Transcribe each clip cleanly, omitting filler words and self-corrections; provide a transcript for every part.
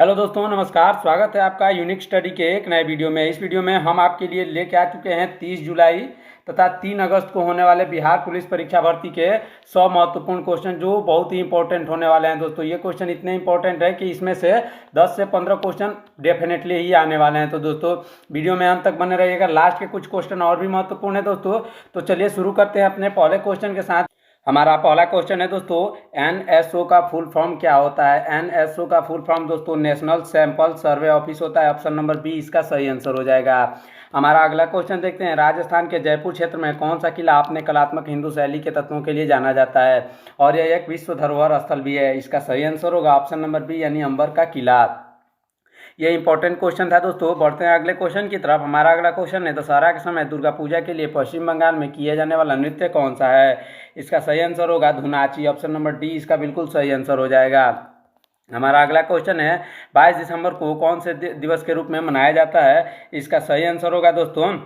Hello दोस्तों, नमस्कार। स्वागत है आपका यूनिक स्टडी के एक नए वीडियो में। इस वीडियो में हम आपके लिए लेके आ चुके हैं 30 जुलाई तथा 3 अगस्त को होने वाले बिहार पुलिस परीक्षा भर्ती के 100 महत्वपूर्ण क्वेश्चन, जो बहुत ही इंपॉर्टेंट होने वाले हैं। दोस्तों, ये क्वेश्चन इतने इंपॉर्टेंट है कि इसमें से 10 से 15 क्वेश्चन डेफिनेटली ही आने वाले हैं। तो दोस्तों, वीडियो में अंत तक बने रहिएगा। लास्ट के कुछ क्वेश्चन और भी महत्वपूर्ण है दोस्तों। तो चलिए शुरू करते हैं अपने पहले क्वेश्चन के साथ। हमारा पहला क्वेश्चन है दोस्तों, एनएसओ का फुल फॉर्म क्या होता है। एनएसओ का फुल फॉर्म दोस्तों नेशनल सैंपल सर्वे ऑफिस होता है। ऑप्शन नंबर बी इसका सही आंसर हो जाएगा। हमारा अगला क्वेश्चन देखते हैं, राजस्थान के जयपुर क्षेत्र में कौन सा किला अपने कलात्मक हिंदू शैली के तत्वों के लिए जाना जाता है और यह एक विश्व धरोहर स्थल भी है। इसका सही आंसर होगा ऑप्शन नंबर बी यानी अंबर का किला। ये इंपॉर्टेंट क्वेश्चन था दोस्तों। बढ़ते हैं अगले क्वेश्चन की तरफ। हमारा अगला क्वेश्चन है, दशहरा के समय दुर्गा पूजा के लिए पश्चिम बंगाल में किया जाने वाला नृत्य कौन सा है। इसका सही आंसर होगा धुनाची। ऑप्शन नंबर डी इसका बिल्कुल सही आंसर हो जाएगा। हमारा अगला क्वेश्चन है, 22 दिसंबर को कौन से दिवस के रूप में मनाया जाता है। इसका सही आंसर होगा दोस्तों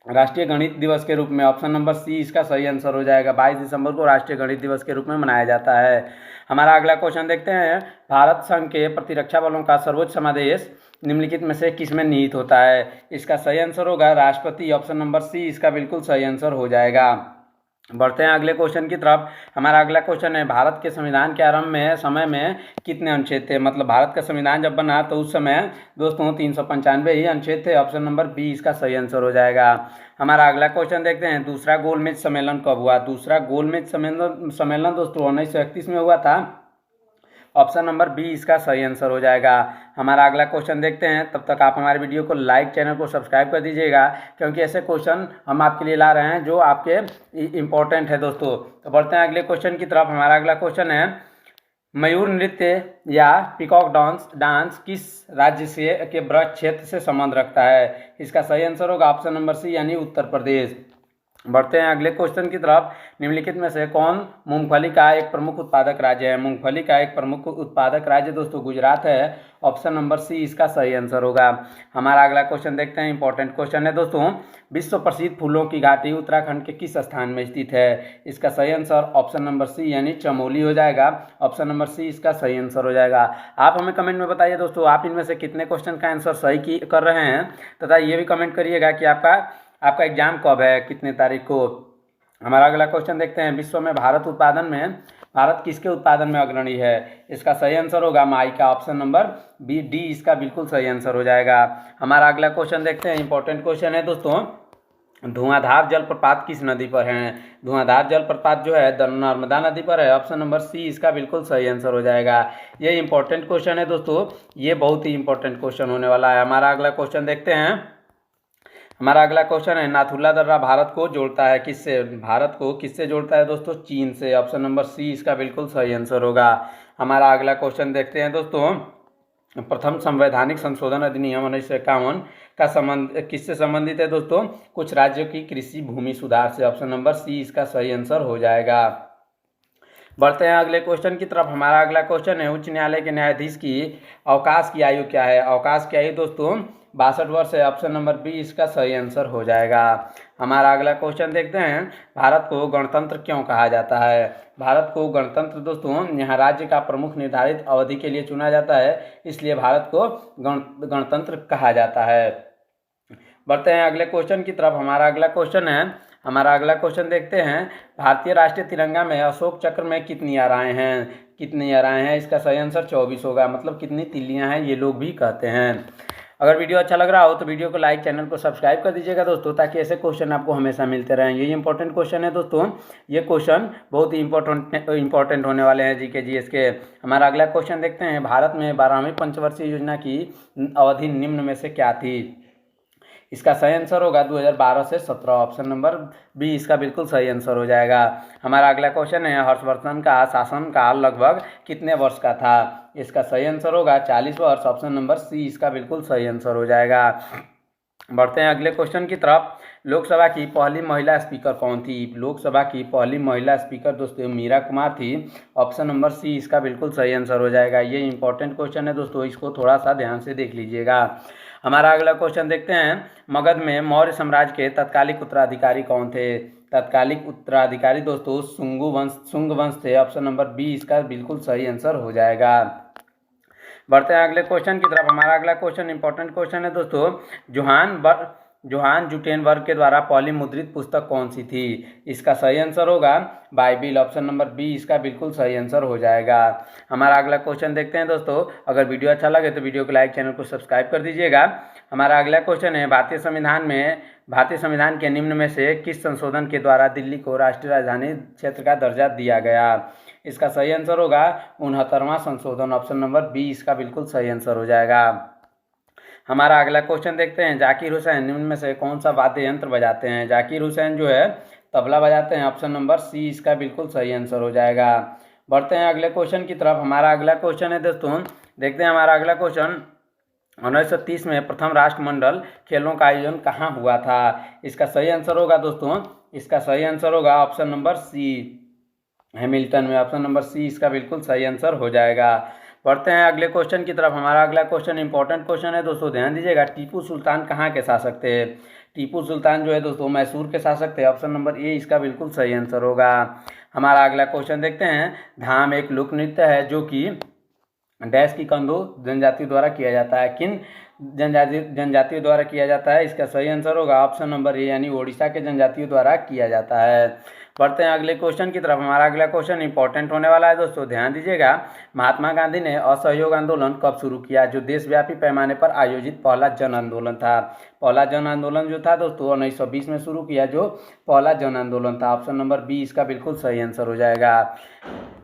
राष्ट्रीय गणित दिवस के रूप में। ऑप्शन नंबर सी इसका सही आंसर हो जाएगा। 22 दिसंबर को राष्ट्रीय गणित दिवस के रूप में मनाया जाता है। हमारा अगला क्वेश्चन देखते हैं, भारत संघ के प्रतिरक्षा बलों का सर्वोच्च समादेश निम्नलिखित में से किस में निहित होता है। इसका सही आंसर होगा राष्ट्रपति। ऑप्शन नंबर सी इसका बिल्कुल सही आंसर हो जाएगा। बढ़ते हैं अगले क्वेश्चन की तरफ। हमारा अगला क्वेश्चन है, भारत के संविधान के आरंभ में समय में कितने अनुच्छेद थे। मतलब भारत का संविधान जब बना तो उस समय दोस्तों 395 ही अनुच्छेद थे। ऑप्शन नंबर बी इसका सही आंसर हो जाएगा। हमारा अगला क्वेश्चन देखते हैं, दूसरा गोलमेज सम्मेलन कब हुआ। दूसरा गोलमेज सम्मेलन दोस्तों 1931 में हुआ था। ऑप्शन नंबर बी इसका सही आंसर हो जाएगा। हमारा अगला क्वेश्चन देखते हैं। तब तक आप हमारे वीडियो को लाइक, चैनल को सब्सक्राइब कर दीजिएगा, क्योंकि ऐसे क्वेश्चन हम आपके लिए ला रहे हैं जो आपके इंपॉर्टेंट है दोस्तों। तो बढ़ते हैं अगले क्वेश्चन की तरफ। हमारा अगला क्वेश्चन है, मयूर नृत्य या पीकॉक डांस किस राज्य से के ब्रज क्षेत्र से संबंध रखता है। इसका सही आंसर होगा ऑप्शन नंबर सी यानी उत्तर प्रदेश। बढ़ते हैं अगले क्वेश्चन की तरफ। निम्नलिखित में से कौन मूंगफली का एक प्रमुख उत्पादक राज्य है। मूंगफली का एक प्रमुख उत्पादक राज्य दोस्तों गुजरात है। ऑप्शन नंबर सी इसका सही आंसर होगा। हमारा अगला क्वेश्चन देखते हैं, इंपॉर्टेंट क्वेश्चन है दोस्तों, विश्व प्रसिद्ध फूलों की घाटी उत्तराखंड के किस स्थान में स्थित है। इसका सही आंसर ऑप्शन नंबर सी यानी चमोली हो जाएगा। ऑप्शन नंबर सी इसका सही आंसर हो जाएगा। आप हमें कमेंट में बताइए दोस्तों, आप इनमें से कितने क्वेश्चन का आंसर सही कर रहे हैं, तथा ये भी कमेंट करिएगा कि आपका एग्जाम कब है, कितने तारीख को। हमारा अगला क्वेश्चन देखते हैं, विश्व में भारत किसके उत्पादन में अग्रणी है। इसका सही आंसर होगा माई का। ऑप्शन नंबर बी डी इसका बिल्कुल सही आंसर हो जाएगा। हमारा अगला क्वेश्चन देखते हैं, इंपॉर्टेंट क्वेश्चन है दोस्तों, धुआंधार जलप्रपात किस नदी पर है। धुआंधार जलप्रपात जो है नर्मदा नदी पर है। ऑप्शन नंबर सी इसका बिल्कुल सही आंसर हो जाएगा। ये इंपॉर्टेंट क्वेश्चन है दोस्तों, ये बहुत ही इंपॉर्टेंट क्वेश्चन होने वाला है। हमारा अगला क्वेश्चन देखते हैं। हमारा अगला क्वेश्चन है, नाथुला दर्रा भारत को जोड़ता है किससे। भारत को किससे जोड़ता है दोस्तों, चीन से। ऑप्शन नंबर सी इसका बिल्कुल सही आंसर होगा। हमारा अगला क्वेश्चन देखते हैं दोस्तों, प्रथम संवैधानिक संशोधन अधिनियम 1951 का संबंध किससे संबंधित है दोस्तों, कुछ राज्यों की कृषि भूमि सुधार से। ऑप्शन नंबर सी इसका सही आंसर हो जाएगा। बढ़ते हैं अगले क्वेश्चन की तरफ। हमारा अगला क्वेश्चन है, उच्च न्यायालय के न्यायाधीश की अवकाश की आयु क्या है। अवकाश की आयु दोस्तों 62 वर्ष है। ऑप्शन नंबर बी इसका सही आंसर हो जाएगा। हमारा अगला क्वेश्चन देखते हैं, भारत को गणतंत्र क्यों कहा जाता है। भारत को गणतंत्र दोस्तों यहाँ राज्य का प्रमुख निर्धारित अवधि के लिए चुना जाता है, इसलिए भारत को गणतंत्र कहा जाता है। बढ़ते हैं अगले क्वेश्चन की तरफ। हमारा अगला क्वेश्चन देखते हैं, भारतीय राष्ट्रीय तिरंगा में अशोक चक्र में कितनी आराएं हैं। इसका सही आंसर 24 होगा। मतलब कितनी तिल्लियां हैं ये लोग भी कहते हैं। अगर वीडियो अच्छा लग रहा हो तो वीडियो को लाइक, चैनल को सब्सक्राइब कर दीजिएगा दोस्तों, ताकि ऐसे क्वेश्चन आपको हमेशा मिलते रहें। ये इंपॉर्टेंट क्वेश्चन है दोस्तों, ये क्वेश्चन बहुत ही इंपॉर्टेंट होने वाले हैं जीके जीएस के। हमारा अगला क्वेश्चन देखते हैं, भारत में 12वीं पंचवर्षीय योजना की अवधि निम्न में से क्या थी। इसका सही आंसर होगा 2012 से 17। ऑप्शन नंबर बी इसका बिल्कुल सही आंसर हो जाएगा। हमारा अगला क्वेश्चन है, हर्षवर्धन का शासनकाल लगभग कितने वर्ष का था। इसका सही आंसर होगा 40 वर्ष। ऑप्शन नंबर सी इसका बिल्कुल सही आंसर हो जाएगा। बढ़ते हैं अगले क्वेश्चन की तरफ। लोकसभा की पहली महिला स्पीकर कौन थी। लोकसभा की पहली महिला स्पीकर दोस्तों मीरा कुमार थी। ऑप्शन नंबर सी इसका बिल्कुल सही आंसर हो जाएगा। ये इंपॉर्टेंट क्वेश्चन है दोस्तों, इसको थोड़ा सा ध्यान से देख लीजिएगा। हमारा अगला क्वेश्चन देखते हैं, मगध में मौर्य साम्राज्य के तत्कालिक उत्तराधिकारी कौन थे। तत्कालिक उत्तराधिकारी दोस्तों शुंग वंश थे। ऑप्शन नंबर बी इसका बिल्कुल सही आंसर हो जाएगा। बढ़ते हैं अगले क्वेश्चन की तरफ। हमारा अगला क्वेश्चन इंपॉर्टेंट क्वेश्चन है दोस्तों। जोहान जुटेनबर्ग के द्वारा पहली मुद्रित पुस्तक कौन सी थी? इसका सही आंसर होगा बाइबिल। ऑप्शन नंबर बी इसका बिल्कुल सही आंसर हो जाएगा। हमारा अगला क्वेश्चन देखते हैं दोस्तों। अगर वीडियो अच्छा लगे तो वीडियो को लाइक, चैनल को सब्सक्राइब कर दीजिएगा। हमारा अगला क्वेश्चन है भारतीय संविधान के निम्न में से किस संशोधन के द्वारा दिल्ली को राष्ट्रीय राजधानी क्षेत्र का दर्जा दिया गया? इसका सही आंसर होगा 69वां संशोधन। ऑप्शन नंबर बी इसका बिल्कुल सही आंसर हो जाएगा। हमारा अगला क्वेश्चन देखते हैं। जाकिर हुसैन निम्न में से कौन सा वाद्य यंत्र बजाते हैं? जाकिर हुसैन जो है तबला बजाते हैं। ऑप्शन नंबर सी इसका बिल्कुल सही आंसर हो जाएगा। बढ़ते हैं अगले क्वेश्चन की तरफ। हमारा अगला क्वेश्चन है दोस्तों, देखते हैं हमारा अगला क्वेश्चन। 1930 में प्रथम राष्ट्रमंडल खेलों का आयोजन कहाँ हुआ था? इसका सही आंसर होगा दोस्तों, इसका सही आंसर होगा ऑप्शन नंबर सी, हैमिल्टन में। ऑप्शन नंबर सी इसका बिल्कुल सही आंसर हो जाएगा। बढ़ते हैं अगले क्वेश्चन की तरफ। हमारा अगला क्वेश्चन इंपॉर्टेंट क्वेश्चन है दोस्तों, ध्यान दीजिएगा। टीपू सुल्तान कहाँ के शासक थे? टीपू सुल्तान जो है दोस्तों मैसूर के शासक थे। ऑप्शन नंबर ए इसका बिल्कुल सही आंसर होगा। हमारा अगला क्वेश्चन देखते हैं। धाम एक लोक नृत्य है जो कि डैश की कंदो जनजाति द्वारा किया जाता है। किन जनजातियों द्वारा किया जाता है? इसका सही आंसर होगा ऑप्शन नंबर ए, यानी ओडिशा के जनजातियों द्वारा किया जाता है। बढ़ते हैं अगले क्वेश्चन की तरफ। हमारा अगला क्वेश्चन इंपॉर्टेंट होने वाला है दोस्तों, ध्यान दीजिएगा। महात्मा गांधी ने असहयोग आंदोलन कब शुरू किया, जो देशव्यापी पैमाने पर आयोजित पहला जन आंदोलन था? पहला जन आंदोलन जो था दोस्तों 1920 में शुरू किया, जो पहला जन आंदोलन था। ऑप्शन नंबर बी इसका बिल्कुल सही आंसर हो जाएगा।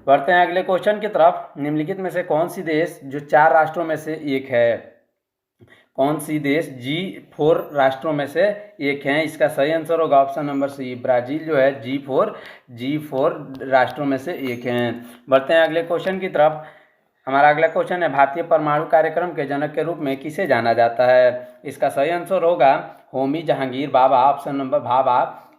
बढ़ते हैं अगले क्वेश्चन की तरफ। निम्नलिखित में से कौन सी देश जो 4 राष्ट्रों में से एक है? कौन सी देश G4 राष्ट्रों में से एक है? इसका सही आंसर होगा ऑप्शन नंबर सी, ब्राजील जो है G4 राष्ट्रों में से एक हैं। बढ़ते हैं अगले क्वेश्चन की तरफ। हमारा अगला क्वेश्चन है। भारतीय परमाणु कार्यक्रम के जनक के रूप में किसे जाना जाता है? इसका सही आंसर होगा Homi Jahangir Bhabha.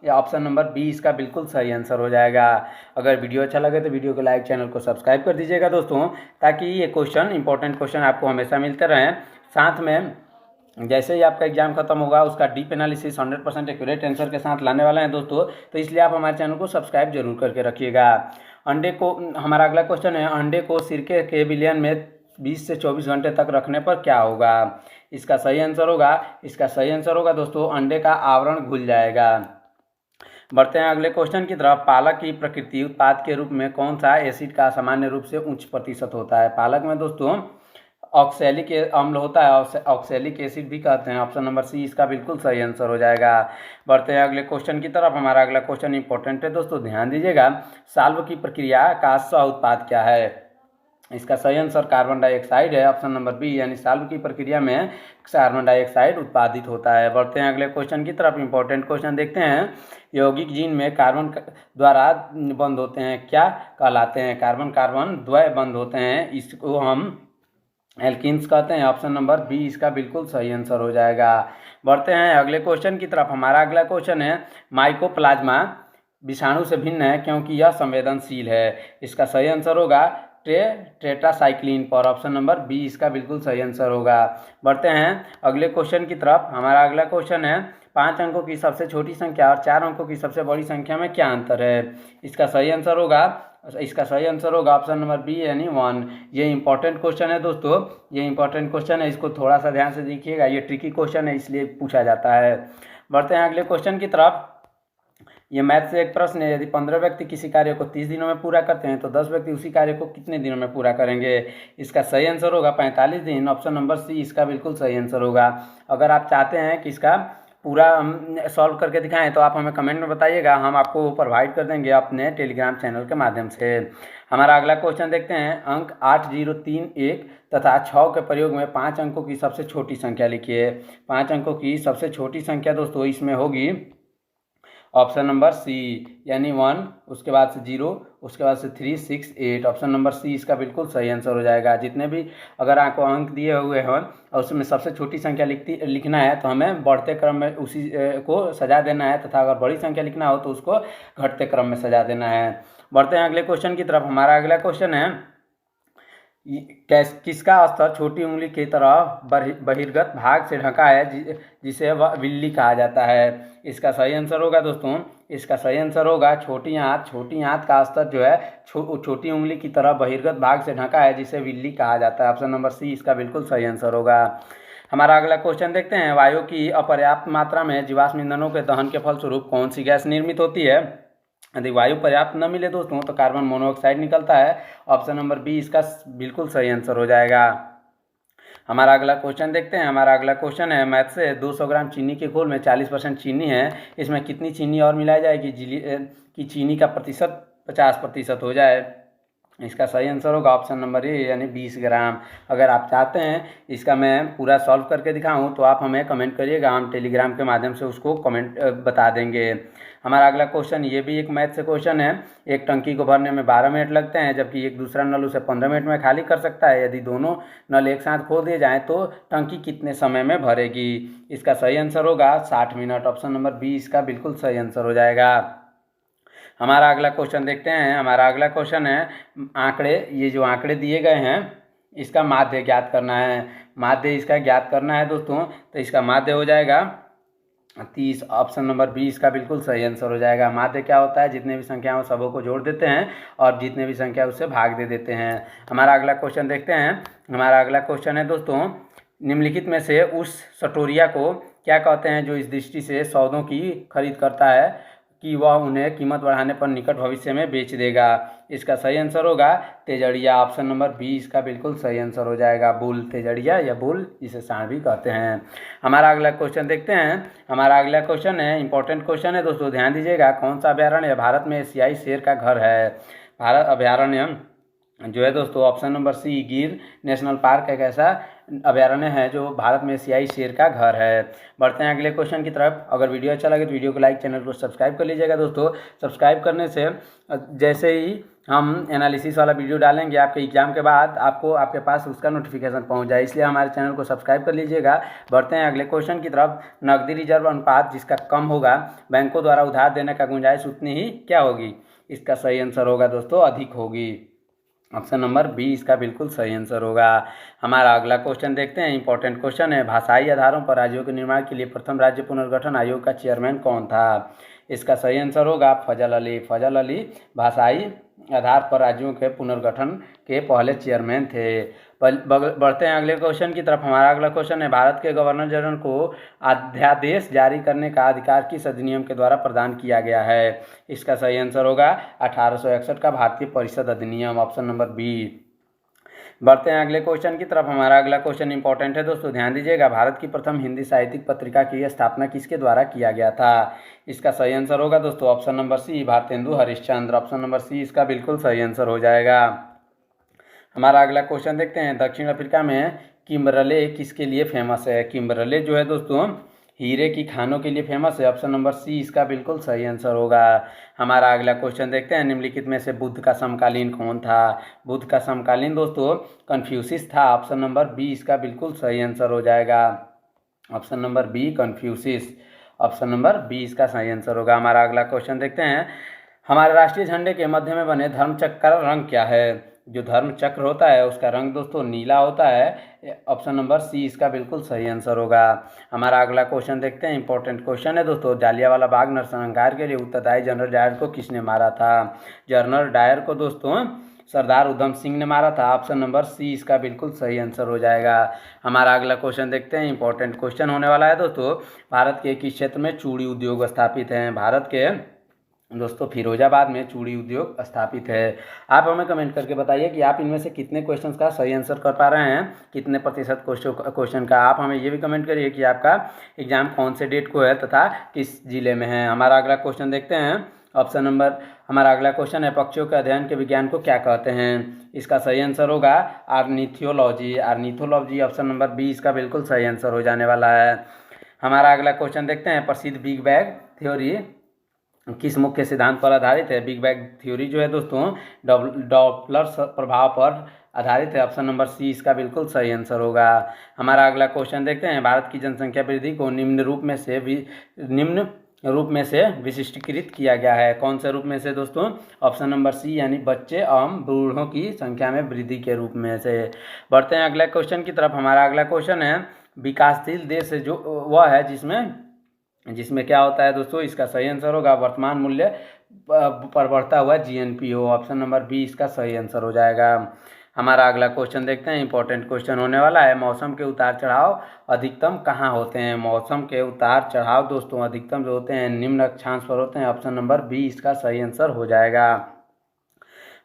Option number B इसका बिल्कुल सही आंसर हो जाएगा। अगर वीडियो अच्छा लगे तो वीडियो को लाइक, चैनल को सब्सक्राइब कर दीजिएगा दोस्तों, ताकि ये क्वेश्चन इंपॉर्टेंट क्वेश्चन आपको हमेशा मिलते रहें। साथ में जैसे ही आपका एग्जाम खत्म होगा उसका डीप एनालिसिस 100% एक्यूरेट आंसर के साथ लाने वाला है दोस्तों, तो इसलिए आप हमारे चैनल को सब्सक्राइब जरूर करके रखिएगा। हमारा अगला क्वेश्चन है। अंडे को सिरके के विलयन में 20 से 24 घंटे तक रखने पर क्या होगा? इसका सही आंसर होगा दोस्तों, अंडे का आवरण घुल जाएगा। बढ़ते हैं अगले क्वेश्चन की तरफ। पालक की प्रकृति उत्पाद के रूप में कौन सा एसिड का सामान्य रूप से उच्च प्रतिशत होता है? पालक में दोस्तों ऑक्सैलिक अम्ल होता है, ऑक्सैलिक एसिड भी कहते हैं। ऑप्शन नंबर सी इसका बिल्कुल सही आंसर हो जाएगा। बढ़ते हैं अगले क्वेश्चन की तरफ। हमारा अगला क्वेश्चन इंपॉर्टेंट है दोस्तों, ध्यान दीजिएगा। साल्व की प्रक्रिया का सह उत्पाद क्या है? इसका सही आंसर कार्बन डाइऑक्साइड है। ऑप्शन नंबर बी, यानी साल्व की प्रक्रिया में कार्बन डाइऑक्साइड उत्पादित होता है। बढ़ते हैं अगले क्वेश्चन की तरफ। इंपॉर्टेंट क्वेश्चन देखते हैं। यौगिक जीन में कार्बन द्वारा बंद होते हैं, क्या कहलाते हैं? कार्बन द्वय बंद होते हैं, इसको हम एल्किन्स कहते हैं। ऑप्शन नंबर बी इसका बिल्कुल सही आंसर हो जाएगा। बढ़ते हैं अगले क्वेश्चन की तरफ। हमारा अगला क्वेश्चन है। माइकोप्लाज्मा विषाणु से भिन्न है क्योंकि यह संवेदनशील है। इसका सही आंसर होगा टेट्रासाइक्लिन पर। ऑप्शन नंबर बी इसका बिल्कुल सही आंसर होगा। बढ़ते हैं अगले क्वेश्चन की तरफ। हमारा अगला क्वेश्चन है। 5 अंकों की सबसे छोटी संख्या और 4 अंकों की सबसे बड़ी संख्या में क्या अंतर है? इसका सही आंसर होगा ऑप्शन नंबर बी, यानी 1। ये इंपॉर्टेंट क्वेश्चन है दोस्तों, ये इंपॉर्टेंट क्वेश्चन है, इसको थोड़ा सा ध्यान से देखिएगा। ये ट्रिकी क्वेश्चन है, इसलिए पूछा जाता है। बढ़ते हैं अगले क्वेश्चन की तरफ। ये मैथ से एक प्रश्न है। यदि 15 व्यक्ति किसी कार्य को 30 दिनों में पूरा करते हैं तो 10 व्यक्ति उसी कार्य को कितने दिनों में पूरा करेंगे? इसका सही आंसर होगा 45 दिन। ऑप्शन नंबर सी इसका बिल्कुल सही आंसर होगा। अगर आप चाहते हैं कि इसका पूरा हम सॉल्व करके दिखाएं तो आप हमें कमेंट में बताइएगा, हम आपको प्रोवाइड कर देंगे अपने टेलीग्राम चैनल के माध्यम से। हमारा अगला क्वेश्चन देखते हैं। अंक 8, 0, 3, 1 तथा 6 के प्रयोग में 5 अंकों की सबसे छोटी संख्या लिखिए। 5 अंकों की सबसे छोटी संख्या दोस्तों इसमें होगी ऑप्शन नंबर सी, यानी 1, उसके बाद से 0, उसके बाद से 3, 6, 8। ऑप्शन नंबर सी इसका बिल्कुल सही आंसर हो जाएगा। जितने भी अगर आपको अंक दिए हुए हैं और उसमें सबसे छोटी संख्या लिखना है तो हमें बढ़ते क्रम में उसी को सजा देना है, तथा अगर बड़ी संख्या लिखना हो तो उसको घटते क्रम में सजा देना है। बढ़ते हैं अगले क्वेश्चन की तरफ। हमारा अगला क्वेश्चन है। किसका स्तर छोटी उंगली की तरह बहिर्गत भाग से ढका है जिसे वह विल्ली कहा जाता है। इसका सही आंसर होगा दोस्तों, इसका सही आंसर होगा छोटी आंत। छोटी आंत का स्तर जो है छोटी उंगली की तरह बहिर्गत भाग से ढका है जिसे विल्ली कहा जाता है। ऑप्शन नंबर सी इसका बिल्कुल सही आंसर होगा। हमारा अगला क्वेश्चन देखते हैं, वायु की अपर्याप्त मात्रा में जीवाश्म ईंधनों के दहन के फलस्वरूप कौन सी गैस निर्मित होती है। यदि वायु पर्याप्त न मिले दोस्तों तो कार्बन मोनोऑक्साइड निकलता है। ऑप्शन नंबर बी इसका बिल्कुल सही आंसर हो जाएगा। हमारा अगला क्वेश्चन देखते हैं, हमारा अगला क्वेश्चन है मैथ से। 200 ग्राम चीनी के घोल में 40% चीनी है, इसमें कितनी चीनी और मिलाई जाएगी कि चीनी का प्रतिशत 50% हो जाए। इसका सही आंसर होगा ऑप्शन नंबर ए यानी 20 ग्राम। अगर आप चाहते हैं इसका मैं पूरा सॉल्व करके दिखाऊं तो आप हमें कमेंट करिएगा, हम टेलीग्राम के माध्यम से उसको कमेंट बता देंगे। हमारा अगला क्वेश्चन ये भी एक मैथ से क्वेश्चन है। एक टंकी को भरने में 12 मिनट लगते हैं जबकि एक दूसरा नल उसे 15 मिनट में खाली कर सकता है। यदि दोनों नल एक साथ खोल दिए जाएँ तो टंकी कितने समय में भरेगी। इसका सही आंसर होगा 60 मिनट। ऑप्शन नंबर बी इसका बिल्कुल सही आंसर हो जाएगा। हमारा अगला क्वेश्चन देखते हैं, हमारा अगला क्वेश्चन है आंकड़े। ये जो आंकड़े दिए गए हैं इसका माध्य ज्ञात करना है। माध्य इसका ज्ञात करना है दोस्तों, तो इसका माध्य हो जाएगा 30। ऑप्शन नंबर बी इसका बिल्कुल सही आंसर हो जाएगा। माध्य क्या होता है, जितने भी संख्या हो सबों को जोड़ देते हैं और जितने भी संख्या उससे भाग दे देते हैं। हमारा अगला क्वेश्चन देखते हैं, हमारा अगला क्वेश्चन है दोस्तों, निम्नलिखित में से उस सटोरिया को क्या कहते हैं जो इस दृष्टि से सौदों की खरीद करता है कि वह उन्हें कीमत बढ़ाने पर निकट भविष्य में बेच देगा। इसका सही आंसर होगा तेजड़िया। ऑप्शन नंबर बी इसका बिल्कुल सही आंसर हो जाएगा। बुल, तेजड़िया या बुल जिसे सांड भी कहते हैं। हमारा अगला क्वेश्चन देखते हैं, हमारा अगला क्वेश्चन है इंपॉर्टेंट क्वेश्चन है दोस्तों, ध्यान दीजिएगा। कौन सा अभयारण्य भारत में एशियाई शेर का घर है। भारत अभयारण्य जो है दोस्तों ऑप्शन नंबर सी गिर नेशनल पार्क एक ऐसा अभयारण्य है जो भारत में एशियाई शेर का घर है। बढ़ते हैं अगले क्वेश्चन की तरफ। अगर वीडियो अच्छा लगे तो वीडियो को लाइक, चैनल को सब्सक्राइब कर लीजिएगा दोस्तों। सब्सक्राइब करने से जैसे ही हम एनालिसिस वाला वीडियो डालेंगे आपके एग्जाम के बाद आपको आपके पास उसका नोटिफिकेशन पहुंच जाए, इसलिए हमारे चैनल को सब्सक्राइब कर लीजिएगा। बढ़ते हैं अगले क्वेश्चन की तरफ। नकदी रिजर्व अनुपात जिसका कम होगा बैंकों द्वारा उधार देने का गुंजाइश उतनी ही क्या होगी। इसका सही आंसर होगा दोस्तों अधिक होगी। ऑप्शन नंबर बी इसका बिल्कुल सही आंसर होगा। हमारा अगला क्वेश्चन देखते हैं, इंपॉर्टेंट क्वेश्चन है। भाषाई आधारों पर राज्यों के निर्माण के लिए प्रथम राज्य पुनर्गठन आयोग का चेयरमैन कौन था। इसका सही आंसर होगा फजल अली। फजल अली भाषाई आधार पर राज्यों के पुनर्गठन के पहले चेयरमैन थे। बढ़ते हैं अगले क्वेश्चन की तरफ। हमारा अगला क्वेश्चन है, भारत के गवर्नर जनरल को अध्यादेश जारी करने का अधिकार किस अधिनियम के द्वारा प्रदान किया गया है। इसका सही आंसर होगा 1861 का भारतीय परिषद अधिनियम। Option number B. बढ़ते हैं अगले क्वेश्चन की तरफ। हमारा अगला क्वेश्चन इंपॉर्टेंट है दोस्तों, ध्यान दीजिएगा। भारत की प्रथम हिंदी साहित्यिक पत्रिका की स्थापना किसके द्वारा किया गया था। इसका सही आंसर होगा दोस्तों option number C Bharatendu Harishchandra. Option number C इसका बिल्कुल सही आंसर हो जाएगा। हमारा अगला क्वेश्चन देखते हैं, दक्षिण अफ्रीका में किम्बरले किसके लिए फेमस है। किम्बरले जो है दोस्तों हीरे की खानों के लिए फेमस है। ऑप्शन नंबर सी इसका बिल्कुल सही आंसर होगा। हमारा अगला क्वेश्चन देखते हैं, निम्नलिखित में से बुद्ध का समकालीन कौन था। बुद्ध का समकालीन दोस्तों कन्फ्यूशियस था। ऑप्शन नंबर बी इसका बिल्कुल सही आंसर हो जाएगा। Option number B Confucius. Option number B इसका सही आंसर होगा। हमारा अगला क्वेश्चन देखते हैं, हमारे राष्ट्रीय झंडे के मध्य में बने धर्मचक्र का रंग क्या है। जो धर्म चक्र होता है उसका रंग दोस्तों नीला होता है। ऑप्शन नंबर सी इसका बिल्कुल सही आंसर होगा। हमारा अगला क्वेश्चन देखते हैं, इंपॉर्टेंट क्वेश्चन है दोस्तों, जालियांवाला बाग नरसंहार के लिए उत्तरदायी जनरल डायर को किसने मारा था। जनरल डायर को दोस्तों सरदार उधम सिंह ने मारा था। ऑप्शन नंबर सी इसका बिल्कुल सही आंसर हो जाएगा। हमारा अगला क्वेश्चन देखते हैं, इंपॉर्टेंट क्वेश्चन होने वाला है दोस्तों, भारत के किस क्षेत्र में चूड़ी उद्योग स्थापित हैं। भारत के दोस्तों फिरोजाबाद में चूड़ी उद्योग स्थापित है। आप हमें कमेंट करके बताइए कि आप इनमें से कितने क्वेश्चंस का सही आंसर कर पा रहे हैं, कितने प्रतिशत क्वेश्चन का। आप हमें ये भी कमेंट करिए कि आपका एग्जाम कौन से डेट को है तथा किस जिले में है। हमारा अगला क्वेश्चन देखते हैं, ऑप्शन नंबर हमारा अगला क्वेश्चन है, पक्षियों के अध्ययन के विज्ञान को क्या कहते हैं। इसका सही आंसर होगा ornithology. Ornithology option number B इसका बिल्कुल सही आंसर हो जाने वाला है। हमारा अगला क्वेश्चन देखते हैं, प्रसिद्ध बिग बैंग थ्योरी किस मुख्य सिद्धांत पर आधारित है। बिग बैंग थ्योरी जो है दोस्तों डॉपलर प्रभाव पर आधारित है। ऑप्शन नंबर सी इसका बिल्कुल सही आंसर होगा। हमारा अगला क्वेश्चन देखते हैं, भारत की जनसंख्या वृद्धि को निम्न रूप में से विशिष्टीकृत किया गया है। कौन से रूप में से दोस्तों? ऑप्शन नंबर सी यानी बच्चे एवं बूढ़ों की संख्या में वृद्धि के रूप में से। बढ़ते हैं अगले क्वेश्चन की तरफ। हमारा अगला क्वेश्चन है विकासशील देश जो वह है जिसमें क्या होता है दोस्तों? इसका सही आंसर होगा वर्तमान मूल्य पर बढ़ता हुआ जीएनपी हो। ऑप्शन नंबर बी इसका सही आंसर हो जाएगा। हमारा अगला क्वेश्चन देखते हैं, इंपॉर्टेंट क्वेश्चन होने वाला है। मौसम के उतार चढ़ाव अधिकतम कहाँ होते हैं? मौसम के उतार चढ़ाव दोस्तों अधिकतम जो होते हैं निम्न अक्षांश पर होते हैं। ऑप्शन नंबर बी इसका सही आंसर हो जाएगा।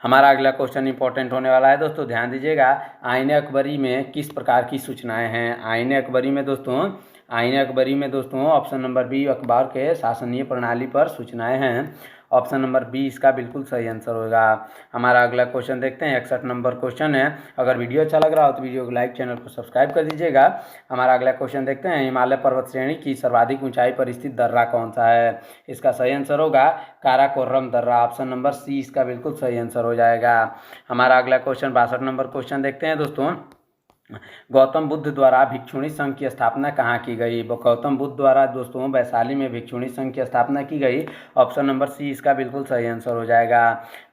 हमारा अगला क्वेश्चन इंपॉर्टेंट होने वाला है दोस्तों, ध्यान दीजिएगा। आईने अकबरी में किस प्रकार की सूचनाएं हैं? आईने अकबरी में दोस्तों ऑप्शन नंबर बी अखबार के शासनीय प्रणाली पर सूचनाएं हैं। ऑप्शन नंबर बी इसका बिल्कुल सही आंसर होगा। हमारा अगला क्वेश्चन देखते हैं, 61 नंबर क्वेश्चन है। अगर वीडियो अच्छा लग रहा हो तो वीडियो को लाइक, चैनल को सब्सक्राइब कर दीजिएगा। हमारा अगला क्वेश्चन देखते हैं, हिमालय पर्वत श्रेणी की सर्वाधिक ऊंचाई पर स्थित दर्रा कौन सा है? इसका सही आंसर होगा काराकोरम दर्रा। ऑप्शन नंबर सी इसका बिल्कुल सही आंसर हो जाएगा। हमारा अगला क्वेश्चन 62 नंबर क्वेश्चन देखते हैं दोस्तों, गौतम बुद्ध द्वारा भिक्षुणी संघ की स्थापना कहाँ की गई? गौतम बुद्ध द्वारा दोस्तों वैशाली में भिक्षुणी संघ की स्थापना की गई। ऑप्शन नंबर सी इसका बिल्कुल सही आंसर हो जाएगा।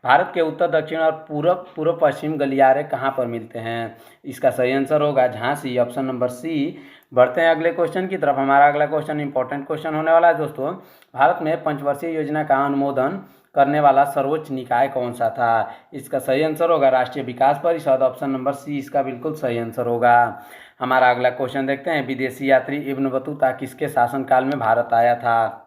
भारत के उत्तर, दक्षिण और पूर्व पश्चिम गलियारे कहाँ पर मिलते हैं? इसका सही आंसर होगा झांसी। ऑप्शन नंबर सी। बढ़ते हैं अगले क्वेश्चन की तरफ। हमारा अगला क्वेश्चन इंपॉर्टेंट क्वेश्चन होने वाला है दोस्तों, भारत में पंचवर्षीय योजना का अनुमोदन करने वाला सर्वोच्च निकाय कौन सा था? इसका सही आंसर होगा राष्ट्रीय विकास परिषद। ऑप्शन नंबर सी इसका बिल्कुल सही आंसर होगा। हमारा अगला क्वेश्चन देखते हैं, विदेशी यात्री इब्न बतूता किसके शासनकाल में भारत आया था?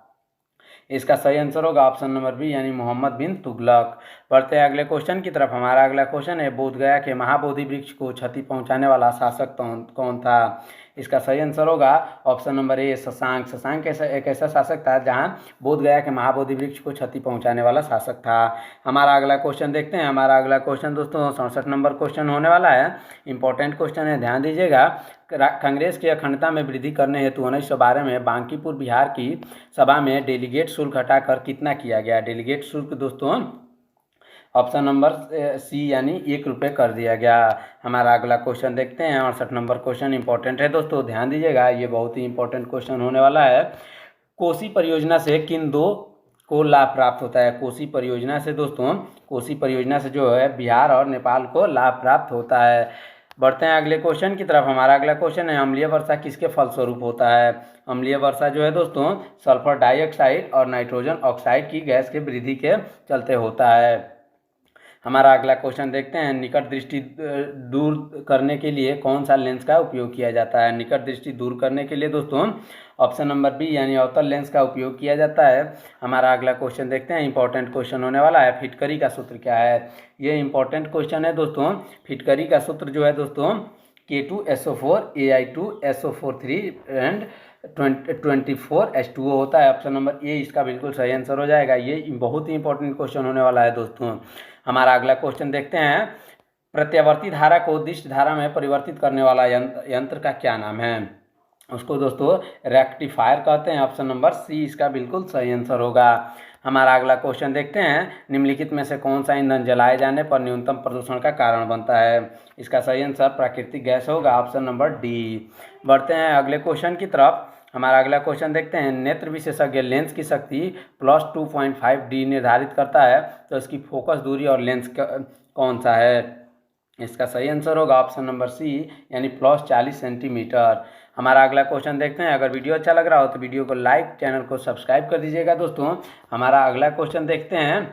इसका सही आंसर होगा ऑप्शन नंबर बी यानी मोहम्मद बिन तुगलक। बढ़ते हैं अगले क्वेश्चन की तरफ। हमारा अगला क्वेश्चन है, बोधगया के महाबोधि वृक्ष को क्षति पहुंचाने वाला शासक कौन था? इसका सही आंसर होगा option number A Shashank. Shashank एक ऐसा शासक था जहां बोधगया के महाबोधि वृक्ष को क्षति पहुंचाने वाला शासक था। हमारा अगला क्वेश्चन देखते हैं। हमारा अगला क्वेश्चन दोस्तों 67 नंबर क्वेश्चन होने वाला है। इंपॉर्टेंट क्वेश्चन है, ध्यान दीजिएगा। कांग्रेस की अखंडता में वृद्धि करने हेतु 1912 में बांकीपुर बिहार की सभा में डेलीगेट शुल्क हटाकर कितना किया गया? डेलीगेट शुल्क दोस्तों ऑप्शन नंबर सी यानी ₹1 कर दिया गया। हमारा अगला क्वेश्चन देखते हैं, 68 नंबर क्वेश्चन इंपॉर्टेंट है दोस्तों, ध्यान दीजिएगा, ये बहुत ही इंपॉर्टेंट क्वेश्चन होने वाला है। कोसी परियोजना से किन दो को लाभ प्राप्त होता है? कोसी परियोजना से दोस्तों, कोसी परियोजना से जो है बिहार और नेपाल को लाभ प्राप्त होता है। बढ़ते हैं अगले क्वेश्चन की तरफ। हमारा अगला क्वेश्चन है, अम्लीय वर्षा किसके फलस्वरूप होता है? अम्लीय वर्षा जो है दोस्तों सल्फर डाइऑक्साइड और नाइट्रोजन ऑक्साइड की गैस के वृद्धि के चलते होता है। हमारा अगला क्वेश्चन देखते हैं, निकट दृष्टि दूर करने के लिए कौन सा लेंस का उपयोग किया जाता है? निकट दृष्टि दूर करने के लिए दोस्तों ऑप्शन नंबर बी यानी अवतल लेंस का उपयोग किया जाता है। हमारा अगला क्वेश्चन देखते हैं, इंपॉर्टेंट क्वेश्चन होने वाला है, फिटकरी का सूत्र क्या है? ये इंपॉर्टेंट क्वेश्चन है दोस्तों। फिटकरी का सूत्र जो है दोस्तों K2SO4 AI2SO43 एंड 24H2O होता है। ऑप्शन नंबर ए इसका बिल्कुल सही आंसर हो जाएगा। ये बहुत ही इंपॉर्टेंट क्वेश्चन होने वाला है दोस्तों। हमारा अगला क्वेश्चन देखते हैं, प्रत्यावर्ती धारा को दिष्ट धारा में परिवर्तित करने वाला यंत्र का क्या नाम है? उसको दोस्तों रेक्टिफायर कहते हैं। ऑप्शन नंबर सी इसका बिल्कुल सही आंसर होगा। हमारा अगला क्वेश्चन देखते हैं, निम्नलिखित में से कौन सा ईंधन जलाए जाने पर न्यूनतम प्रदूषण का कारण बनता है? इसका सही आंसर प्राकृतिक गैस होगा। Option number D. बढ़ते हैं अगले क्वेश्चन की तरफ। हमारा अगला क्वेश्चन देखते हैं, नेत्र विशेषज्ञ लेंस की शक्ति +2.5D निर्धारित करता है, तो इसकी फोकस दूरी और लेंस कौन सा है? इसका सही आंसर होगा ऑप्शन नंबर सी यानी +40 सेंटीमीटर। हमारा अगला क्वेश्चन देखते हैं, अगर वीडियो अच्छा लग रहा हो तो वीडियो को लाइक, चैनल को सब्सक्राइब कर दीजिएगा दोस्तों। हमारा अगला क्वेश्चन देखते हैं।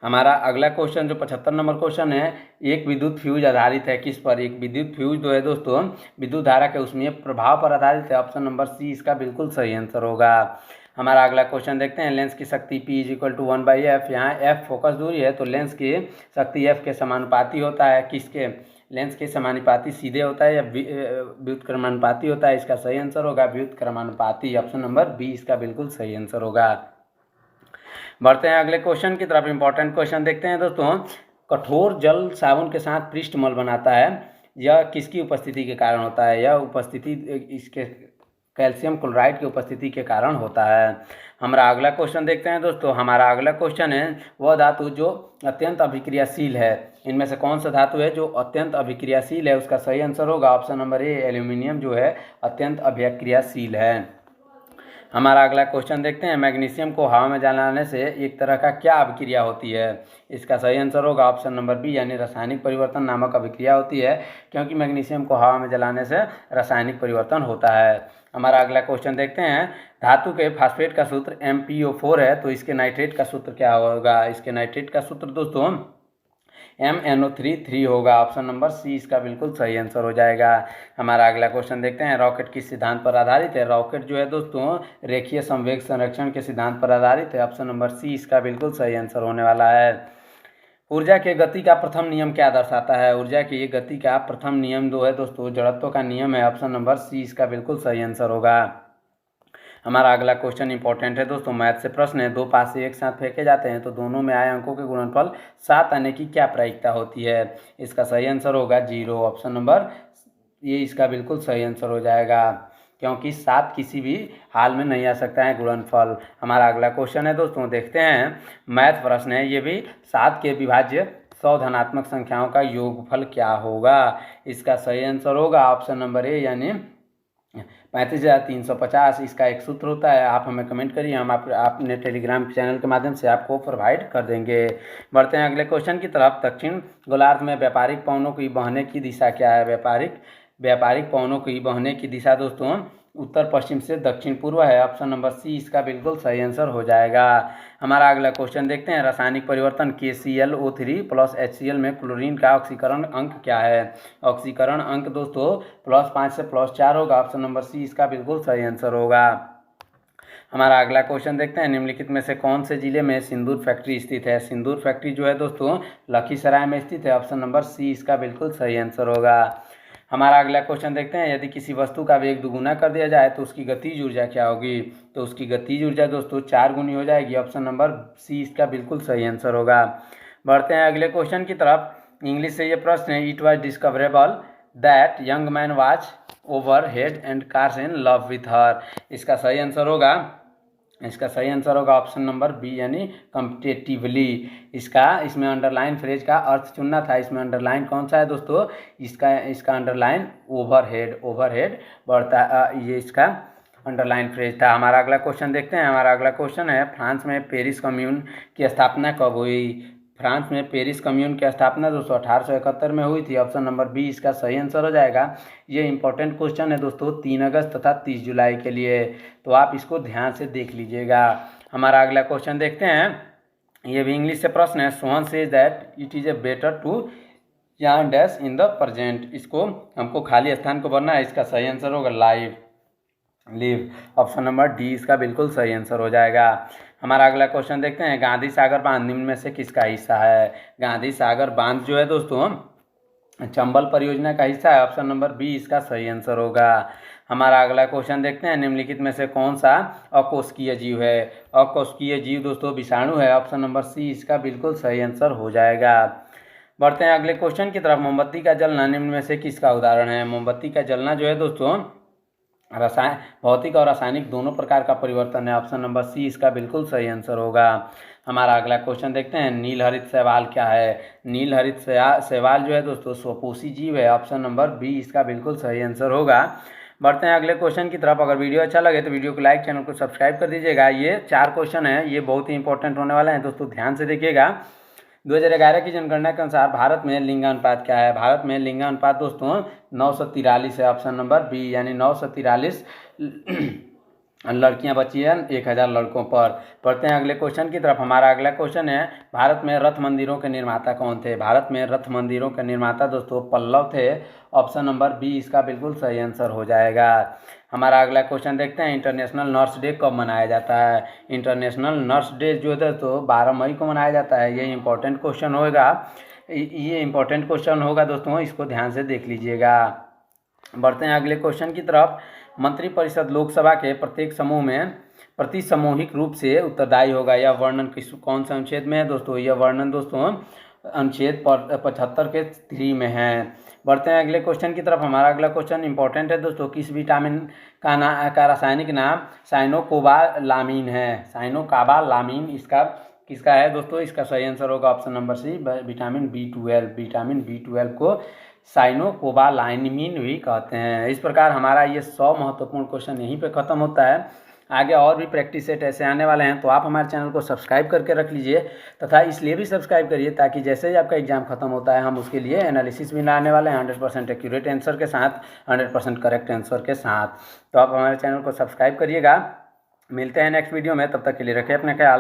हमारा अगला क्वेश्चन जो 75 नंबर क्वेश्चन है, एक विद्युत फ्यूज आधारित है किस पर? एक विद्युत फ्यूज जो है दोस्तों विद्युत धारा के उसमें प्रभाव पर आधारित है। ऑप्शन नंबर सी इसका बिल्कुल सही आंसर होगा। हमारा अगला क्वेश्चन देखते हैं, लेंस की शक्ति P = 1/f। यहाँ f फोकस दूरी है तो लेंस की शक्ति f के समानुपाती होता है। किसके? लेंस के समानुपाती सीधे होता है या व्युत्क्रमानुपाती होता है? इसका सही आंसर होगा व्युत्क्रमानुपाती। ऑप्शन नंबर बी इसका बिल्कुल सही आंसर होगा। बढ़ते हैं अगले क्वेश्चन की तरफ। इंपॉर्टेंट क्वेश्चन देखते हैं दोस्तों, कठोर जल साबुन के साथ पृष्ठ मल बनाता है, यह किसकी उपस्थिति के कारण होता है? यह उपस्थिति इसके कैल्शियम क्लोराइड की उपस्थिति के कारण होता है। हमारा अगला क्वेश्चन देखते हैं दोस्तों। हमारा अगला क्वेश्चन है, वह धातु जो अत्यंत अभिक्रियाशील है, इनमें से कौन सा धातु है जो अत्यंत अभिक्रियाशील है? उसका सही आंसर होगा ऑप्शन नंबर ए एल्यूमिनियम जो है अत्यंत अभिक्रियाशील है। हमारा अगला क्वेश्चन देखते हैं, मैग्नीशियम को हवा में जलाने से एक तरह का क्या अभिक्रिया होती है। इसका सही आंसर होगा ऑप्शन नंबर बी, यानी रासायनिक परिवर्तन नामक अभिक्रिया होती है, क्योंकि मैग्नीशियम को हवा में जलाने से रासायनिक परिवर्तन होता है। हमारा अगला क्वेश्चन देखते हैं, धातु के फास्फेट का सूत्र MpO4 है, तो इसके नाइट्रेट का सूत्र क्या होगा। इसके नाइट्रेट का सूत्र दोस्तों MnO3 होगा। ऑप्शन नंबर सी इसका बिल्कुल सही आंसर हो जाएगा। हमारा अगला क्वेश्चन देखते हैं, रॉकेट किस सिद्धांत पर आधारित है। रॉकेट जो है दोस्तों रेखीय संवेग संरक्षण के सिद्धांत पर आधारित है। ऑप्शन नंबर सी इसका बिल्कुल सही आंसर होने वाला है। ऊर्जा के गति का प्रथम नियम क्या दर्शाता है। ऊर्जा की गति का प्रथम नियम जो है दोस्तों जड़त्व का नियम है। ऑप्शन नंबर सी इसका बिल्कुल सही आंसर होगा। हमारा अगला क्वेश्चन इंपॉर्टेंट है दोस्तों, मैथ से प्रश्न है, दो पासे एक साथ फेंके जाते हैं तो दोनों में आए अंकों के गुणनफल 7 आने की क्या प्रायिकता होती है। इसका सही आंसर होगा 0। ऑप्शन नंबर ये इसका बिल्कुल सही आंसर हो जाएगा, क्योंकि 7 किसी भी हाल में नहीं आ सकता है गुणनफल। हमारा अगला क्वेश्चन है दोस्तों, देखते हैं, मैथ प्रश्न है, ये भी 7 के विभाज्य 100 धनात्मक संख्याओं का योगफल क्या होगा। इसका सही आंसर होगा ऑप्शन नंबर ए, यानी 35,350। इसका एक सूत्र होता है, आप हमें कमेंट करिए, हम अपने टेलीग्राम चैनल के माध्यम से आपको प्रोवाइड कर देंगे। बढ़ते हैं अगले क्वेश्चन की तरफ। दक्षिण गोलार्ध में व्यापारिक पवनों की बहने की दिशा क्या है। व्यापारिक पवनों की बहने की दिशा दोस्तों उत्तर पश्चिम से दक्षिण पूर्व है। ऑप्शन नंबर सी इसका बिल्कुल सही आंसर हो जाएगा। हमारा अगला क्वेश्चन देखते हैं, रासायनिक परिवर्तन KClO3 प्लस HCl में क्लोरीन का ऑक्सीकरण अंक क्या है। ऑक्सीकरण अंक दोस्तों +5 से +4 होगा। ऑप्शन नंबर सी इसका बिल्कुल सही आंसर होगा। हमारा अगला क्वेश्चन देखते हैं, निम्नलिखित में से कौन से जिले में सिंदूर फैक्ट्री स्थित है। सिंदूर फैक्ट्री जो है दोस्तों लखीसराय में स्थित है। ऑप्शन नंबर सी इसका बिल्कुल सही आंसर होगा। हमारा अगला क्वेश्चन देखते हैं, यदि किसी वस्तु का वेग दुगुना कर दिया जाए तो उसकी गतिज ऊर्जा क्या होगी। तो उसकी गतिज ऊर्जा दोस्तों 4 गुनी हो जाएगी। ऑप्शन नंबर सी इसका बिल्कुल सही आंसर होगा। बढ़ते हैं अगले क्वेश्चन की तरफ। इंग्लिश से ये प्रश्न है, it was discoverable that young man was over head and cars in love with her. इसका सही आंसर होगा ऑप्शन नंबर बी, यानी कम्पिटेटिवली। इसमें अंडरलाइन फ्रेज का अर्थ चुनना था। इसमें अंडरलाइन कौन सा है दोस्तों, इसका अंडरलाइन ओवरहेड बढ़ता, ये इसका अंडरलाइन फ्रेज था। हमारा अगला क्वेश्चन देखते हैं। हमारा अगला क्वेश्चन है, फ्रांस में पेरिस कम्यून की स्थापना कब हुई। फ्रांस में पेरिस कम्यून की स्थापना दोस्तों 1871 में हुई थी। ऑप्शन नंबर बी इसका सही आंसर हो जाएगा। ये इंपॉर्टेंट क्वेश्चन है दोस्तों 3 अगस्त तथा 30 जुलाई के लिए, तो आप इसको ध्यान से देख लीजिएगा। हमारा अगला क्वेश्चन देखते हैं, ये भी इंग्लिश से प्रश्न है, Sohan says that it is a better to yarn dash in the present. इसको हमको खाली स्थान को भरना है। इसका सही आंसर होगा लिव। ऑप्शन नंबर डी इसका बिल्कुल सही आंसर हो जाएगा। हमारा अगला क्वेश्चन देखते हैं, गांधी सागर बांध निम्न में से किसका हिस्सा है। गांधी सागर बांध जो है दोस्तों चंबल परियोजना का हिस्सा है। ऑप्शन नंबर बी इसका सही आंसर होगा। हमारा अगला क्वेश्चन देखते हैं, निम्नलिखित में से कौन सा अकोष्कीय जीव है। अकोष्कीय जीव दोस्तों विषाणु है। ऑप्शन नंबर सी इसका बिल्कुल सही आंसर हो जाएगा। बढ़ते हैं अगले क्वेश्चन की तरफ। मोमबत्ती का जलना निम्न में से किसका उदाहरण है। मोमबत्ती का जलना जो है दोस्तों भौतिक और रासायनिक दोनों प्रकार का परिवर्तन है। ऑप्शन नंबर सी इसका बिल्कुल सही आंसर होगा। हमारा अगला क्वेश्चन देखते हैं, नीलहरित शैवाल क्या है। नीलहरित शैवाल जो है दोस्तों स्वपोषी जीव है। ऑप्शन नंबर बी इसका बिल्कुल सही आंसर होगा। बढ़ते हैं अगले क्वेश्चन की तरफ। अगर वीडियो अच्छा लगे तो वीडियो को लाइक, चैनल को सब्सक्राइब कर दीजिएगा। ये 4 क्वेश्चन है, ये बहुत ही इंपॉर्टेंट होने वाला है दोस्तों, ध्यान से देखिएगा। 2011 की जनगणना के अनुसार भारत में लिंगानुपात क्या है। भारत में लिंगानुपात दोस्तों 943 है। ऑप्शन नंबर बी, यानी 943 लड़कियां बची हैं 1000 लड़कों पर। पढ़ते हैं अगले क्वेश्चन की तरफ। हमारा अगला क्वेश्चन है, भारत में रथ मंदिरों के निर्माता कौन थे। भारत में रथ मंदिरों के निर्माता दोस्तों पल्लव थे। ऑप्शन नंबर बी इसका बिल्कुल सही आंसर हो जाएगा। हमारा अगला क्वेश्चन देखते हैं, इंटरनेशनल नर्स डे कब मनाया जाता है। इंटरनेशनल नर्स डे जो है तो 12 मई को मनाया जाता है। ये इंपॉर्टेंट क्वेश्चन होगा दोस्तों, इसको ध्यान से देख लीजिएगा। बढ़ते हैं अगले क्वेश्चन की तरफ। मंत्रिपरिषद लोकसभा के प्रत्येक समूह में प्रति सामूहिक रूप से उत्तरदायी होगा। यह वर्णन कौन से अनुच्छेद में है दोस्तों। यह वर्णन दोस्तों अनुच्छेद 75 के 3 में है। बढ़ते हैं अगले क्वेश्चन की तरफ। हमारा अगला क्वेश्चन इंपॉर्टेंट है दोस्तों, किस विटामिन का रासायनिक नाम साइनोकोबालामीन है। साइनोकोबालामीन इसका किसका है दोस्तों। इसका सही आंसर होगा ऑप्शन नंबर सी, विटामिन B12 को साइनोकोबालामीन भी कहते हैं। इस प्रकार हमारा ये 100 महत्वपूर्ण क्वेश्चन यहीं पे खत्म होता है। आगे और भी प्रैक्टिस सेट ऐसे आने वाले हैं, तो आप हमारे चैनल को सब्सक्राइब करके रख लीजिए। तथा इसलिए भी सब्सक्राइब करिए ताकि जैसे ही आपका एग्जाम खत्म होता है हम उसके लिए एनालिसिस भी लाने वाले हैं 100% एक्यूरेट आंसर के साथ, 100% करेक्ट आंसर के साथ। तो आप हमारे चैनल को सब्सक्राइब करिएगा। मिलते हैं नेक्स्ट वीडियो में, तब तक के लिए रखें अपना ख्याल।